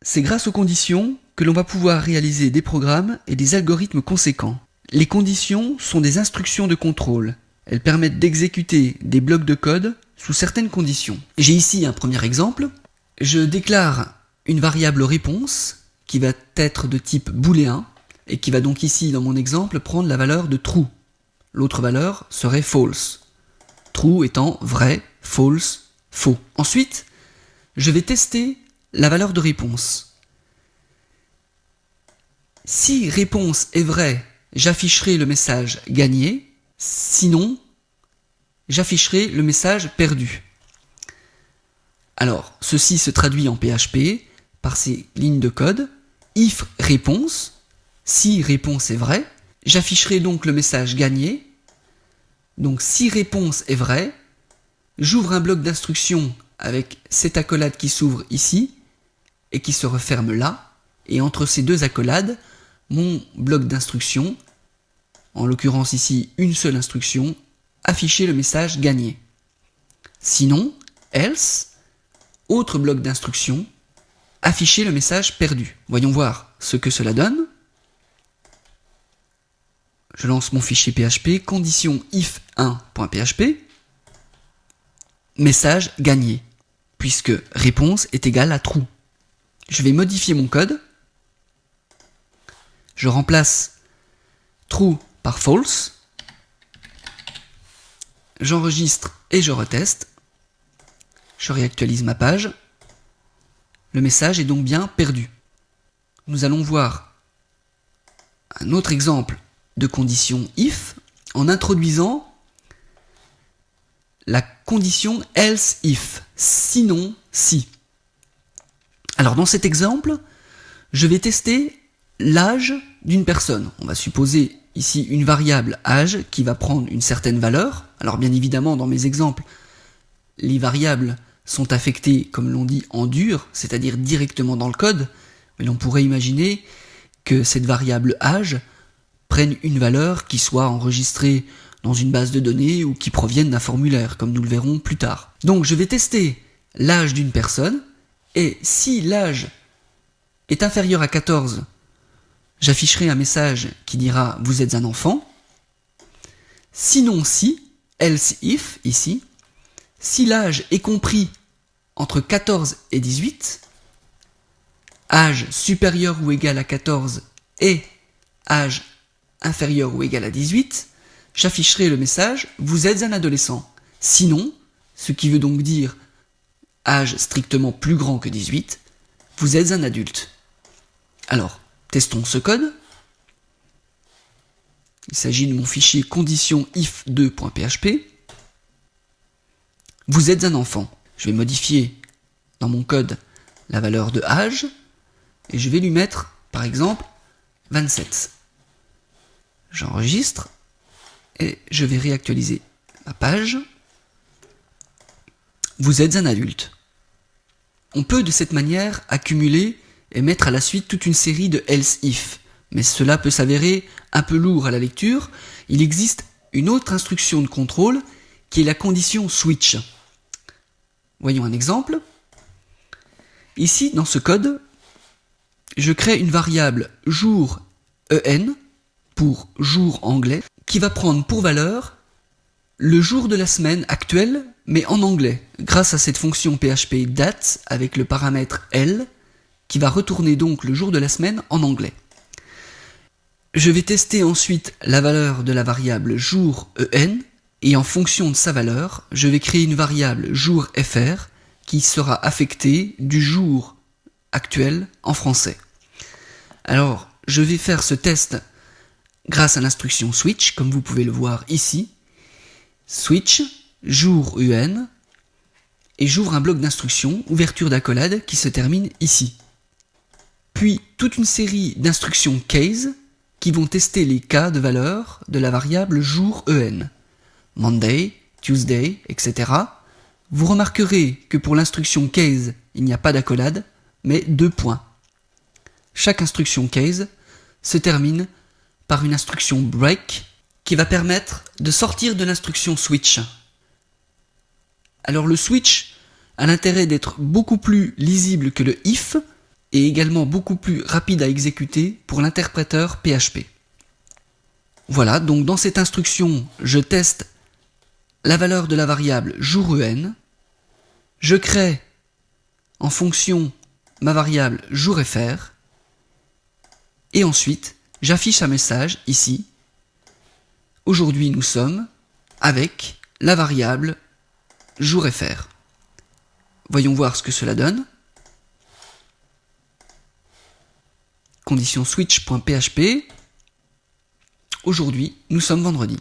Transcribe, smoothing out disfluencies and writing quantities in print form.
c'est grâce aux conditions que l'on va pouvoir réaliser des programmes et des algorithmes conséquents. Les conditions sont des instructions de contrôle. Elles permettent d'exécuter des blocs de code sous certaines conditions. J'ai ici un premier exemple. Je déclare une variable réponse qui va être de type booléen et qui va donc ici, dans mon exemple, prendre la valeur de true. L'autre valeur serait false. True étant vrai, false, faux. Ensuite, je vais tester la valeur de réponse. Si réponse est vraie, j'afficherai le message gagné. Sinon, j'afficherai le message perdu. Alors, ceci se traduit en PHP par ces lignes de code. If réponse, si réponse est vraie, j'afficherai donc le message gagné. Donc si réponse est vraie, j'ouvre un bloc d'instruction avec cette accolade qui s'ouvre ici et qui se referme là. Et entre ces deux accolades, mon bloc d'instruction, en l'occurrence ici une seule instruction, afficher le message gagné. Sinon, else, autre bloc d'instruction, afficher le message perdu. Voyons voir ce que cela donne. Je lance mon fichier PHP, condition if1.php, message gagné, puisque réponse est égale à true. Je vais modifier mon code. Je remplace true par false. J'enregistre et je reteste. Je réactualise ma page. Le message est donc bien perdu. Nous allons voir un autre exemple de condition if en introduisant la condition else if, sinon si. Alors dans cet exemple, je vais tester l'âge d'une personne. On va supposer ici une variable âge qui va prendre une certaine valeur. Alors bien évidemment dans mes exemples, les variables sont affectées, comme l'on dit, en dur, c'est-à-dire directement dans le code, mais l'on pourrait imaginer que cette variable âge prenne une valeur qui soit enregistrée dans une base de données ou qui provienne d'un formulaire, comme nous le verrons plus tard. Donc je vais tester l'âge d'une personne, et si l'âge est inférieur à 14, j'afficherai un message qui dira « vous êtes un enfant ». Sinon si, else if, ici, si l'âge est compris entre 14 et 18, âge supérieur ou égal à 14 et âge inférieur ou égal à 18, j'afficherai le message « vous êtes un adolescent ». Sinon, ce qui veut donc dire âge strictement plus grand que 18, vous êtes un adulte. Alors, testons ce code. Il s'agit de mon fichier condition if2.php. Vous êtes un enfant. Je vais modifier dans mon code la valeur de âge et je vais lui mettre, par exemple, 27. J'enregistre et je vais réactualiser ma page. Vous êtes un adulte. On peut de cette manière accumuler et mettre à la suite toute une série de else if, mais cela peut s'avérer un peu lourd à la lecture. Il existe une autre instruction de contrôle qui est la condition switch. Voyons un exemple. Ici, dans ce code, je crée une variable jour en pour jour anglais qui va prendre pour valeur le jour de la semaine actuelle mais en anglais grâce à cette fonction PHP date avec le paramètre L qui va retourner donc le jour de la semaine en anglais. Je vais tester ensuite la valeur de la variable jour en et en fonction de sa valeur, je vais créer une variable jour fr qui sera affectée du jour actuel en français. Alors, je vais faire ce test grâce à l'instruction switch, comme vous pouvez le voir ici. Switch, jour un, et j'ouvre un bloc d'instructions, ouverture d'accolade, qui se termine ici. Puis, toute une série d'instructions case qui vont tester les cas de valeur de la variable jour en. Monday, Tuesday, etc. Vous remarquerez que pour l'instruction case, il n'y a pas d'accolade, mais 2 points. Chaque instruction case se termine par une instruction break qui va permettre de sortir de l'instruction switch. Alors le switch a l'intérêt d'être beaucoup plus lisible que le if. et également beaucoup plus rapide à exécuter pour l'interpréteur PHP. Voilà, donc dans cette instruction, je teste la valeur de la variable jour-en, je crée en fonction ma variable jour-fr, et ensuite j'affiche un message ici. Aujourd'hui nous sommes avec la variable jour-fr. Voyons voir ce que cela donne. Condition switch.php. Aujourd'hui, nous sommes vendredi.